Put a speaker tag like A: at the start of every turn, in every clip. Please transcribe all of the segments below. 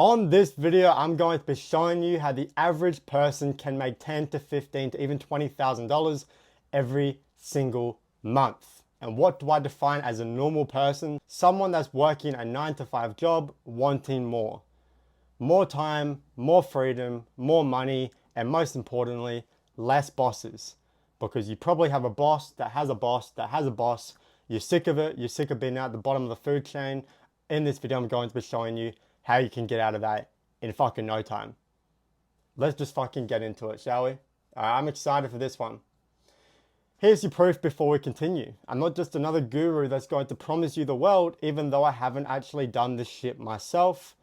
A: On this video, I'm going to be showing you how the average person can make 10 to 15 to even $20,000 every single month. And what do I define as a normal person? Someone that's working a 9 to 5 job, wanting more. More time, more freedom, more money, and most importantly, less bosses. Because you probably have a boss that has a boss that has a boss. You're sick of it. You're sick of being at the bottom of the food chain. In this video, I'm going to be showing you how you can get out of that in fucking no time. Let's just fucking get into it, shall we? I'm excited for this one. Here's your proof before we continue. I'm not just another guru that's going to promise you the world, even though I haven't actually done this shit myself.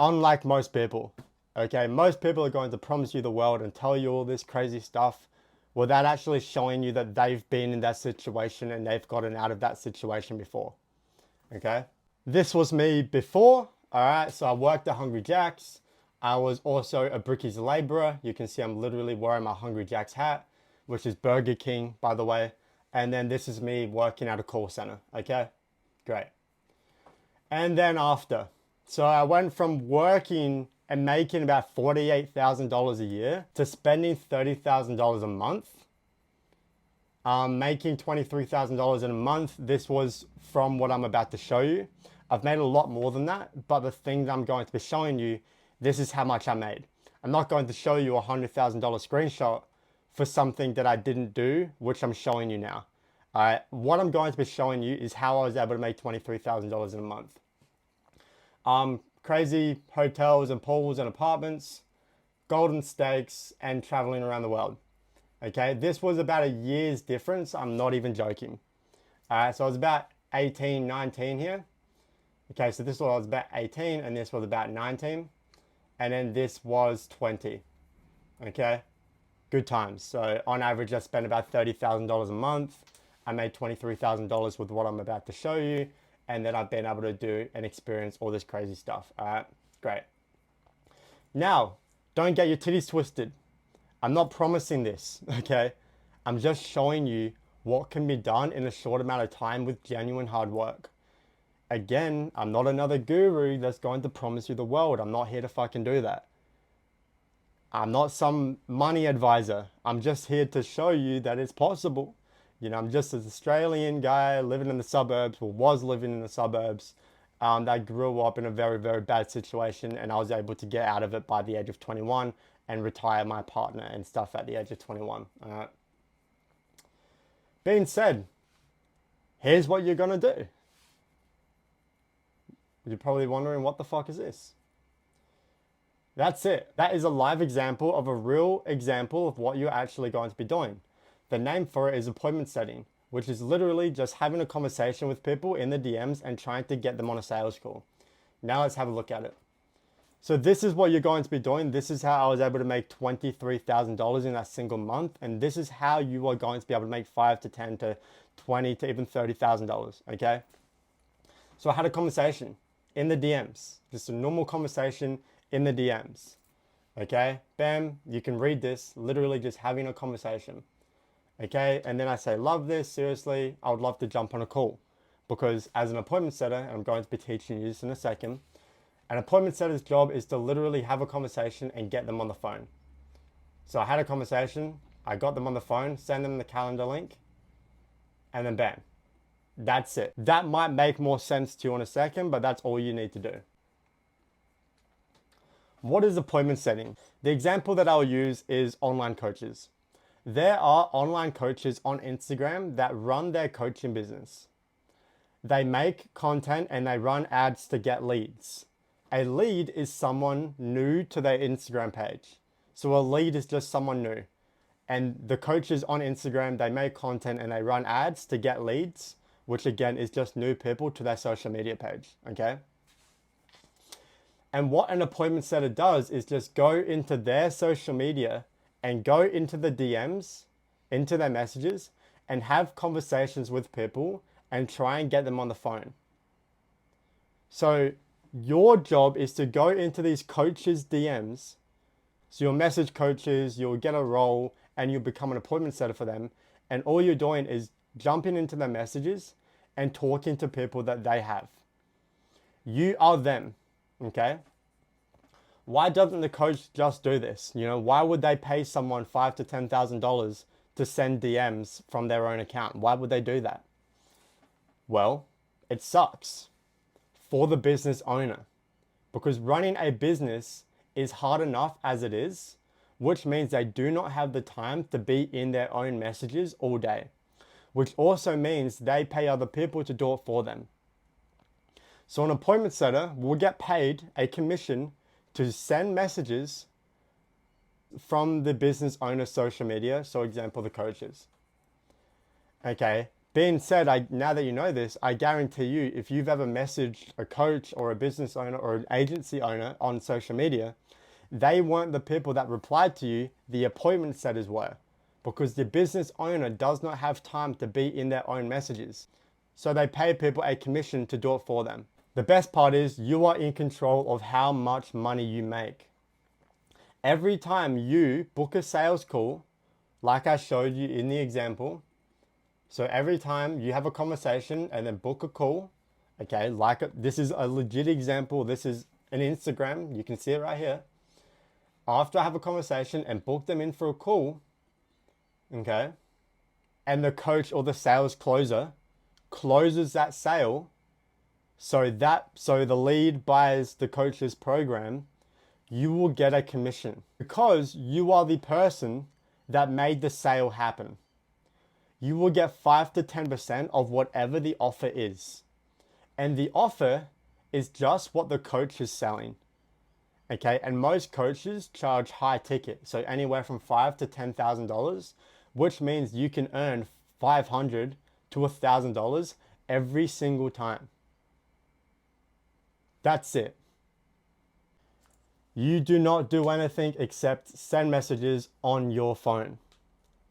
A: Unlike most people, okay? Most people are going to promise you the world and tell you all this crazy stuff without actually showing you that they've been in that situation and they've gotten out of that situation before, okay? This was me before, all right? So I worked at Hungry Jack's. I was also a brickies laborer. You can see I'm literally wearing my Hungry Jack's hat, which is Burger King, by the way. And then this is me working at a call center, okay? Great. And then after, so I went from working and making about $48,000 a year to spending $30,000 a month. Making $23,000 in a month. This was from what I'm about to show you. I've made a lot more than that, but the thing that I'm going to be showing you, this is how much I made. I'm not going to show you a $100,000 screenshot for something that I didn't do, which I'm showing you now. All right, what I'm going to be showing you is how I was able to make $23,000 in a month. Crazy hotels and pools and apartments, golden steaks, and traveling around the world. Okay, this was about a year's difference. I'm not even joking. All right, so I was about 18, 19 here. Okay, so this was about 18 and this was about 19. And then this was 20. Okay, good times. So on average, I spent about $30,000 a month. I made $23,000 with what I'm about to show you. And then I've been able to do and experience all this crazy stuff. All right, great. Now, don't get your titties twisted. I'm not promising this, okay? I'm just showing you what can be done in a short amount of time with genuine hard work. Again, I'm not another guru that's going to promise you the world. I'm not here to fucking do that. I'm not some money advisor. I'm just here to show you that it's possible. You know, I'm just an Australian guy living in the suburbs, or was living in the suburbs, that grew up in a very, very bad situation, and I was able to get out of it by the age of 21 and retire my partner and stuff at the age of 21. All right. Being said, here's what you're gonna do. You're probably wondering, what the fuck is this? That's it. That is a live example of a real example of what you're actually going to be doing. The name for it is appointment setting, which is literally just having a conversation with people in the DMs and trying to get them on a sales call. Now let's have a look at it. So this is what you're going to be doing. This is how I was able to make $23,000 in that single month. And this is how you are going to be able to make 5 to 10 to 20 to even $30,000, okay? So I had a conversation in the DMs, just a normal conversation in the DMs, okay? Bam, you can read this, literally just having a conversation, okay? And then I say, love this, seriously, I would love to jump on a call, because as an appointment setter, and I'm going to be teaching you this in a second, an appointment setter's job is to literally have a conversation and get them on the phone. So I had a conversation, I got them on the phone, send them the calendar link, and then bam. That's it. That might make more sense to you in a second, but that's all you need to do. What is appointment setting? The example that I'll use is online coaches. There are online coaches on Instagram that run their coaching business. They make content and they run ads to get leads. A lead is someone new to their Instagram page. So a lead is just someone new. And the coaches on Instagram, they make content and they run ads to get leads, which again is just new people to their social media page, okay? And what an appointment setter does is just go into their social media and go into the DMs, into their messages, and have conversations with people and try and get them on the phone. So your job is to go into these coaches' DMs. So you'll message coaches, you'll get a role, and you'll become an appointment setter for them. And all you're doing is jumping into their messages and talking to people that they have. You are them, okay? Why doesn't the coach just do this? You know, why would they pay someone $5,000 to $10,000 to send DMs from their own account? Why would they do that? Well, it sucks for the business owner, because running a business is hard enough as it is, which means they do not have the time to be in their own messages all day, which also means they pay other people to do it for them. So an appointment setter will get paid a commission to send messages from the business owner's social media. So example, the coaches. Okay. Being said, now that you know this, I guarantee you, if you've ever messaged a coach or a business owner or an agency owner on social media, they weren't the people that replied to you, the appointment setters were, because the business owner does not have time to be in their own messages. So they pay people a commission to do it for them. The best part is you are in control of how much money you make. Every time you book a sales call, like I showed you in the example, so every time you have a conversation and then book a call, okay, this is a legit example. This is an Instagram. You can see it right here. After I have a conversation and book them in for a call, okay, and the coach or the sales closer closes that sale, so the lead buys the coach's program, you will get a commission because you are the person that made the sale happen. You will get 5 to 10% of whatever the offer is. And the offer is just what the coach is selling. Okay, and most coaches charge high ticket, so anywhere from $5,000 to $10,000, which means you can earn $500 to $1,000 every single time. That's it. You do not do anything except send messages on your phone.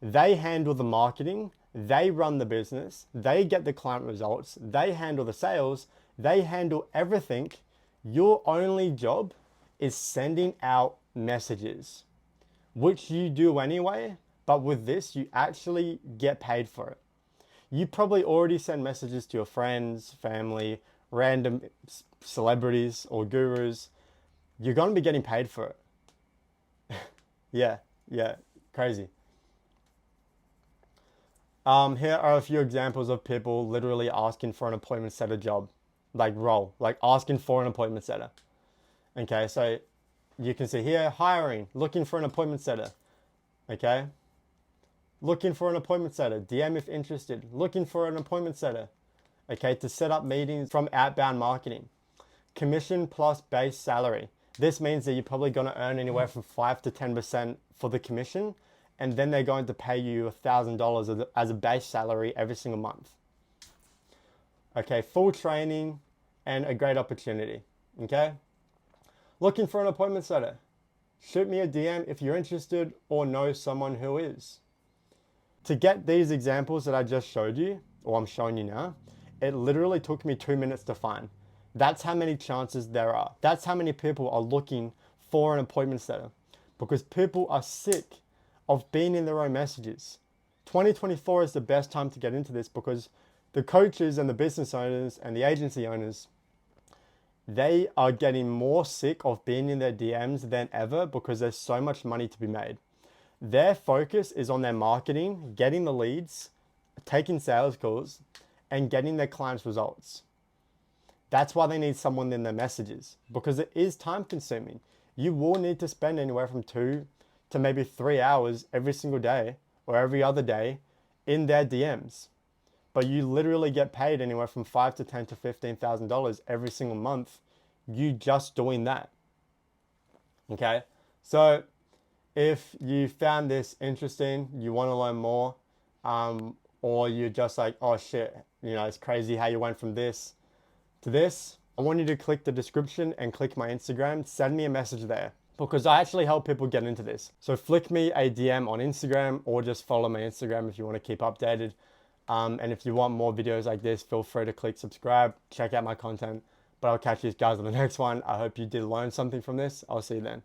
A: They handle the marketing, they run the business, they get the client results, they handle the sales, they handle everything. Your only job is sending out messages, which you do anyway, but with this, you actually get paid for it. You probably already send messages to your friends, family, random celebrities or gurus. You're going to be getting paid for it. yeah, crazy. Here are a few examples of people literally asking for an appointment setter job, like asking for an appointment setter. Okay, so you can see here, hiring, looking for an appointment setter. Okay, looking for an appointment setter, DM if interested, looking for an appointment setter. Okay, to set up meetings from outbound marketing. Commission plus base salary. This means that you're probably going to earn anywhere from 5 to 10% for the commission, and then they're going to pay you $1,000 as a base salary every single month. Okay, full training and a great opportunity. Okay, looking for an appointment setter. Shoot me a DM if you're interested or know someone who is. To get these examples that I just showed you, or I'm showing you now, it literally took me 2 minutes to find. That's how many chances there are. That's how many people are looking for an appointment setter, because people are sick of being in their own messages. 2024 is the best time to get into this, because the coaches and the business owners and the agency owners, they are getting more sick of being in their DMs than ever, because there's so much money to be made. Their focus is on their marketing, getting the leads, taking sales calls, and getting their clients results. That's why they need someone in their messages, because it is time consuming. You will need to spend anywhere from 2 to maybe 3 hours every single day or every other day in their DMs. But you literally get paid anywhere from $5,000 to $10,000 to $15,000 every single month, you just doing that. Okay, so if you found this interesting, you want to learn more, or you're just like, oh shit, it's crazy how you went from this to this, I want you to click the description and click my Instagram. Send me a message there, because I actually help people get into this. So flick me a DM on Instagram, or just follow my Instagram if you want to keep updated. And if you want more videos like this, feel free to click subscribe, check out my content. But I'll catch you guys on the next one. I hope you did learn something from this. I'll see you then.